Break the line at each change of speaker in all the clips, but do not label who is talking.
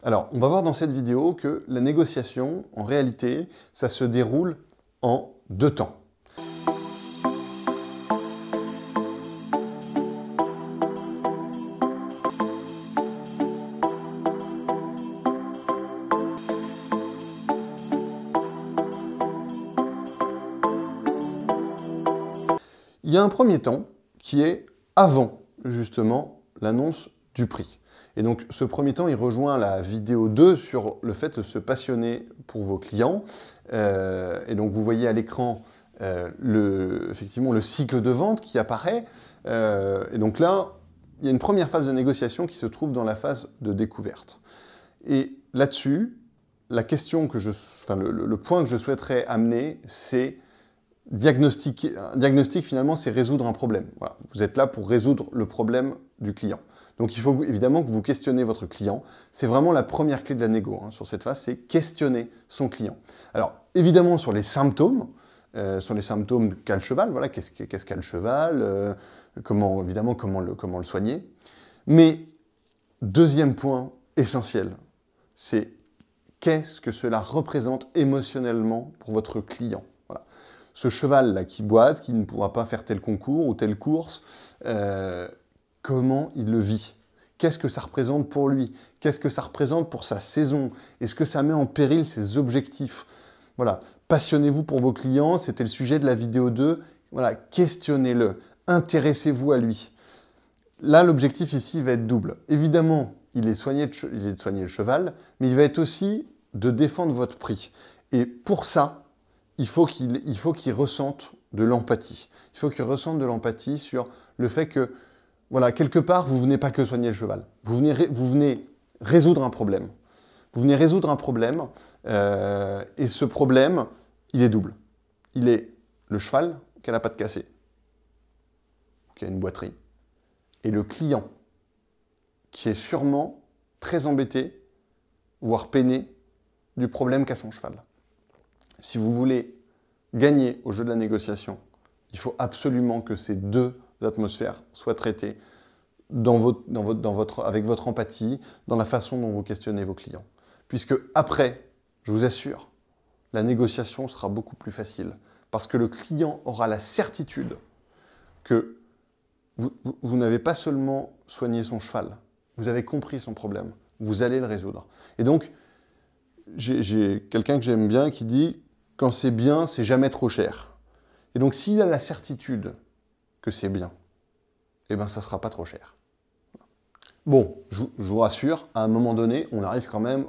Alors, on va voir dans cette vidéo que la négociation, en réalité, ça se déroule en 2 temps. Il y a un premier temps qui est avant, justement, l'annonce du prix. Et donc, ce premier temps, il rejoint la vidéo 2 sur le fait de se passionner pour vos clients. Et donc, vous voyez à l'écran, effectivement, le cycle de vente qui apparaît. Et donc là, il y a une première phase de négociation qui se trouve dans la phase de découverte. Et là-dessus, la question que le point que je souhaiterais amener, c'est un diagnostic, finalement, c'est résoudre un problème. Voilà. Vous êtes là pour résoudre le problème du client. Donc, il faut évidemment que vous questionnez votre client. C'est vraiment la première clé de la négo sur cette phase, c'est questionner son client. Alors, évidemment, sur les symptômes qu'a le cheval, voilà, qu'est-ce qu'a le cheval, comment le soigner. Mais, deuxième point essentiel, c'est qu'est-ce que cela représente émotionnellement pour votre client. Voilà. Ce cheval-là qui boite, qui ne pourra pas faire tel concours ou telle course, comment il le vit? Qu'est-ce que ça représente pour lui? Qu'est-ce que ça représente pour sa saison? Est-ce que ça met en péril ses objectifs? Voilà, passionnez-vous pour vos clients, c'était le sujet de la vidéo 2. Voilà, questionnez-le, intéressez-vous à lui. Là, l'objectif ici va être double. Évidemment, il est de soigner le cheval, mais il va être aussi de défendre votre prix. Et pour ça, il faut qu'il ressente de l'empathie. Il faut qu'il ressente de l'empathie sur le fait que, voilà, quelque part, vous ne venez pas que soigner le cheval. Vous venez résoudre un problème. Vous venez résoudre un problème, et ce problème, il est double. Il est le cheval qui a la patte cassée, qui a une boiterie, et le client qui est sûrement très embêté, voire peiné, du problème qu'a son cheval. Si vous voulez gagner au jeu de la négociation, il faut absolument que ces deux atmosphères soient traitées avec votre empathie, dans la façon dont vous questionnez vos clients. Puisque après, je vous assure, la négociation sera beaucoup plus facile. Parce que le client aura la certitude que vous n'avez pas seulement soigné son cheval, vous avez compris son problème, vous allez le résoudre. Et donc, j'ai quelqu'un que j'aime bien qui dit « quand c'est bien, c'est jamais trop cher ». Et donc, s'il a la certitude que c'est bien, eh bien, ça ne sera pas trop cher. Bon, je vous rassure, à un moment donné, on arrive quand même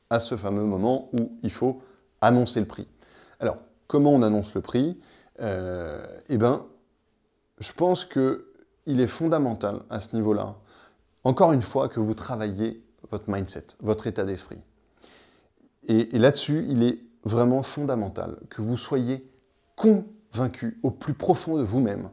à ce fameux moment où il faut annoncer le prix. Alors, comment on annonce le prix? Eh bien, je pense qu'il est fondamental à ce niveau-là, encore une fois, que vous travaillez votre mindset, votre état d'esprit. Et là-dessus, il est vraiment fondamental que vous soyez convaincu au plus profond de vous-même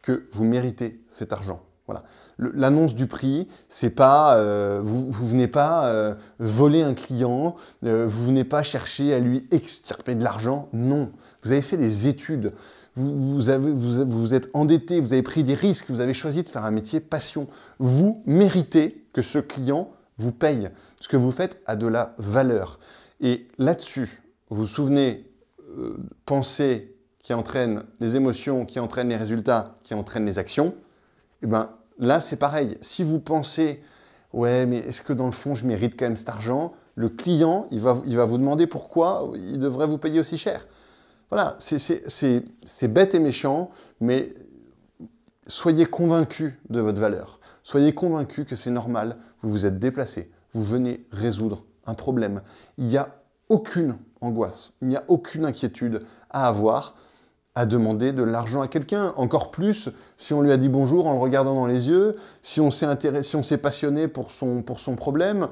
que vous méritez cet argent. Voilà. L'annonce du prix, c'est pas, vous venez pas voler un client, vous venez pas chercher à lui extirper de l'argent. Non, vous avez fait des études, vous êtes endetté, vous avez pris des risques, vous avez choisi de faire un métier passion. Vous méritez que ce client vous paye. Ce que vous faites a de la valeur. Et là-dessus, vous vous souvenez, pensée qui entraîne les émotions, qui entraîne les résultats, qui entraîne les actions, eh ben, là, c'est pareil. Si vous pensez, ouais, mais est-ce que dans le fond, je mérite quand même cet argent? Le client, il va vous demander pourquoi il devrait vous payer aussi cher. Voilà, c'est bête et méchant, mais soyez convaincus de votre valeur. Soyez convaincus que c'est normal. Vous vous êtes déplacé. Vous venez résoudre un problème. Il n'y a aucune angoisse, il n'y a aucune inquiétude à avoir à demander de l'argent à quelqu'un. Encore plus si on lui a dit bonjour en le regardant dans les yeux, si on s'est passionné pour son problème,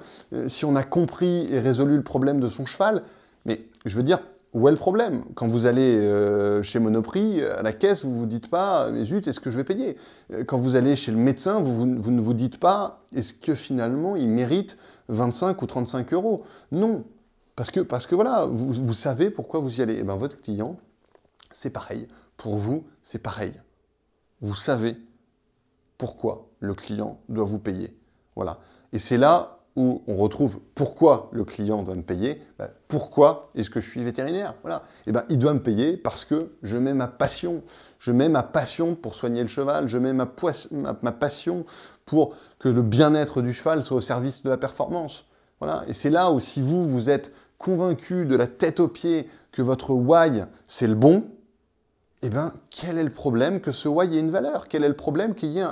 si on a compris et résolu le problème de son cheval. Mais je veux dire, où est le problème? Quand vous allez chez Monoprix, à la caisse, vous ne vous dites pas « mais zut, est-ce que je vais payer ?» Quand vous allez chez le médecin, vous ne vous dites pas « est-ce que finalement il mérite 25 ou 35 euros ?» Non, parce que voilà, vous savez pourquoi vous y allez. Et bien votre client, c'est pareil. Pour vous, c'est pareil. Vous savez pourquoi le client doit vous payer. Voilà. Et c'est là où on retrouve pourquoi le client doit me payer. Pourquoi est-ce que je suis vétérinaire? Voilà. Et il doit me payer parce que je mets ma passion. Je mets ma passion pour soigner le cheval. Je mets ma passion pour que le bien-être du cheval soit au service de la performance. Voilà. Et c'est là où, si vous êtes convaincu de la tête aux pieds que votre why, c'est le bon, quel est le problème que ce why ait une valeur? Quel est le problème qu'il y ait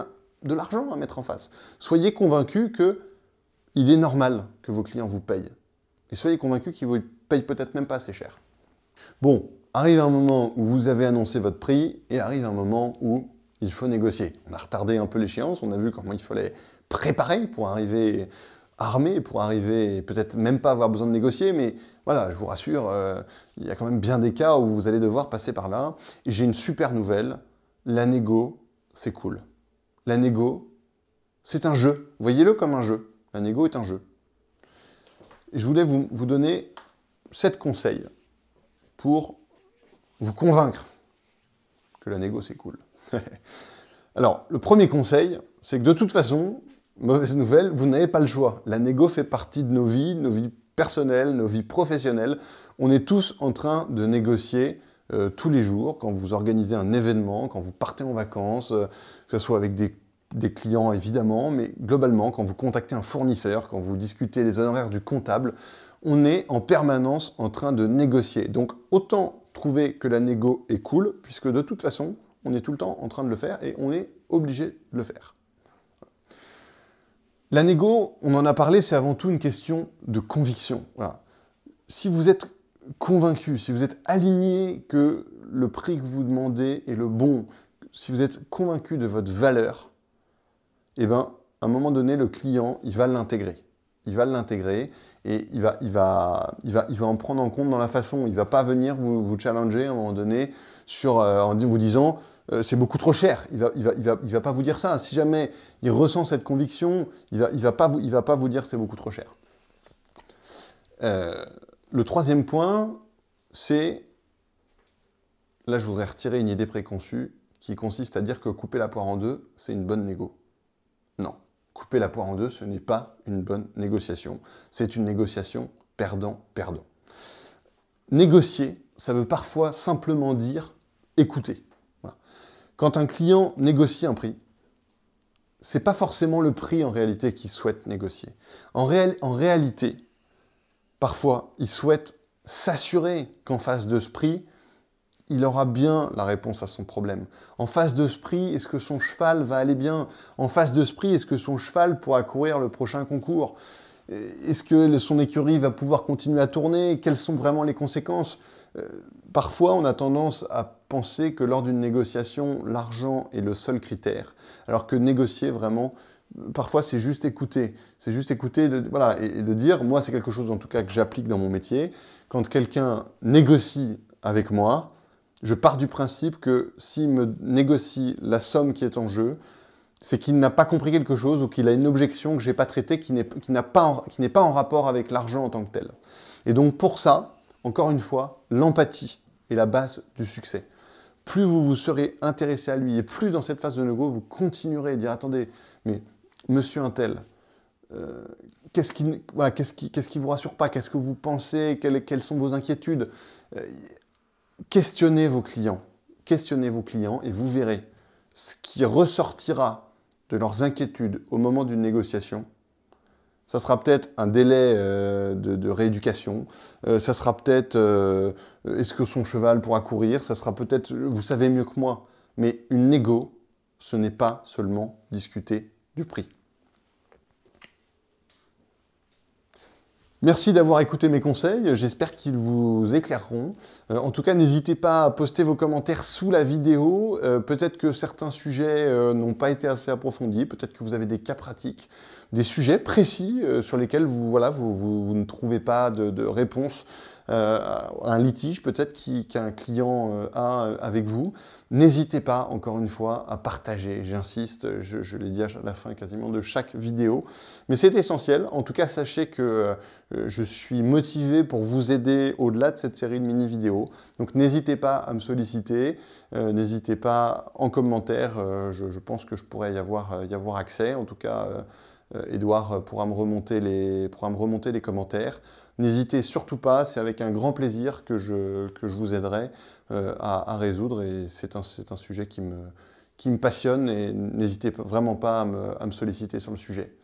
de l'argent à mettre en face? Soyez convaincus qu'il est normal que vos clients vous payent. Et soyez convaincus qu'ils ne vous payent peut-être même pas assez cher. Bon, arrive un moment où vous avez annoncé votre prix et arrive un moment où il faut négocier. On a retardé un peu l'échéance, on a vu comment il fallait préparer pour arriver armé, pour arriver peut-être même pas avoir besoin de négocier, mais voilà, je vous rassure, il y a quand même bien des cas où vous allez devoir passer par là. Et j'ai une super nouvelle, la négo, c'est cool. La négo, c'est un jeu. Voyez-le comme un jeu. La négo est un jeu. Et je voulais vous donner 7 conseils pour vous convaincre que la négo, c'est cool. Alors, le premier conseil, c'est que de toute façon, mauvaise nouvelle, vous n'avez pas le choix. La négo fait partie de nos vies personnelles, nos vies professionnelles. On est tous en train de négocier tous les jours, quand vous organisez un événement, quand vous partez en vacances, que ce soit avec des clients évidemment, mais globalement, quand vous contactez un fournisseur, quand vous discutez les honoraires du comptable, on est en permanence en train de négocier. Donc autant trouver que la négo est cool, puisque de toute façon, on est tout le temps en train de le faire et on est obligé de le faire. La négo, on en a parlé, c'est avant tout une question de conviction. Voilà. Si vous êtes convaincu, si vous êtes aligné que le prix que vous demandez est le bon, si vous êtes convaincu de votre valeur, à un moment donné, le client, il va l'intégrer. Il va l'intégrer et il va en prendre en compte dans la façon. Il ne va pas venir vous challenger à un moment donné en vous disant c'est beaucoup trop cher. Il va pas vous dire ça. Si jamais il ressent cette conviction, il va pas vous dire c'est beaucoup trop cher. Le troisième point, c'est, là je voudrais retirer une idée préconçue qui consiste à dire que couper la poire en deux, c'est une bonne négo. Non, couper la poire en deux, ce n'est pas une bonne négociation. C'est une négociation perdant-perdant. Négocier, ça veut parfois simplement dire écouter. Voilà. Quand un client négocie un prix, c'est pas forcément le prix en réalité qu'il souhaite négocier. En réalité, parfois, il souhaite s'assurer qu'en face de ce prix, il aura bien la réponse à son problème. En face de ce prix, est-ce que son cheval va aller bien? En face de ce prix, est-ce que son cheval pourra courir le prochain concours? Est-ce que son écurie va pouvoir continuer à tourner? Quelles sont vraiment les conséquences? Parfois, on a tendance à penser que lors d'une négociation, l'argent est le seul critère, alors que négocier vraiment, parfois c'est juste écouter. C'est juste écouter et de dire, moi c'est quelque chose en tout cas que j'applique dans mon métier, quand quelqu'un négocie avec moi, je pars du principe que s'il me négocie la somme qui est en jeu, c'est qu'il n'a pas compris quelque chose ou qu'il a une objection que je n'ai pas traitée, qui n'est pas en rapport avec l'argent en tant que tel. Et donc pour ça, encore une fois, l'empathie est la base du succès. Plus vous vous serez intéressé à lui et plus dans cette phase de négo, vous continuerez à dire « Attendez, mais monsieur un tel, qu'est-ce qui ne vous rassure pas? Qu'est-ce que vous pensez? Quelles sont vos inquiétudes ?» Questionnez vos clients et vous verrez ce qui ressortira de leurs inquiétudes au moment d'une négociation. Ça sera peut-être un délai de rééducation, ça sera peut-être est-ce que son cheval pourra courir, ça sera peut-être, vous savez mieux que moi, mais une négo, ce n'est pas seulement discuter du prix. Merci d'avoir écouté mes conseils, j'espère qu'ils vous éclaireront. En tout cas, n'hésitez pas à poster vos commentaires sous la vidéo. Peut-être que certains sujets n'ont pas été assez approfondis, peut-être que vous avez des cas pratiques, des sujets précis sur lesquels vous ne trouvez pas de réponse à un litige peut-être qu'un client a avec vous. N'hésitez pas, encore une fois, à partager. J'insiste, je l'ai dit à la fin quasiment de chaque vidéo. Mais c'est essentiel. En tout cas, sachez que je suis motivé pour vous aider au-delà de cette série de mini-vidéos. Donc n'hésitez pas à me solliciter. N'hésitez pas en commentaire. Je pense que je pourrais y avoir accès. En tout cas, Édouard pourra me remonter les commentaires. N'hésitez surtout pas, c'est avec un grand plaisir que je vous aiderai à résoudre. Et c'est un sujet qui me passionne et n'hésitez vraiment pas à me solliciter sur le sujet.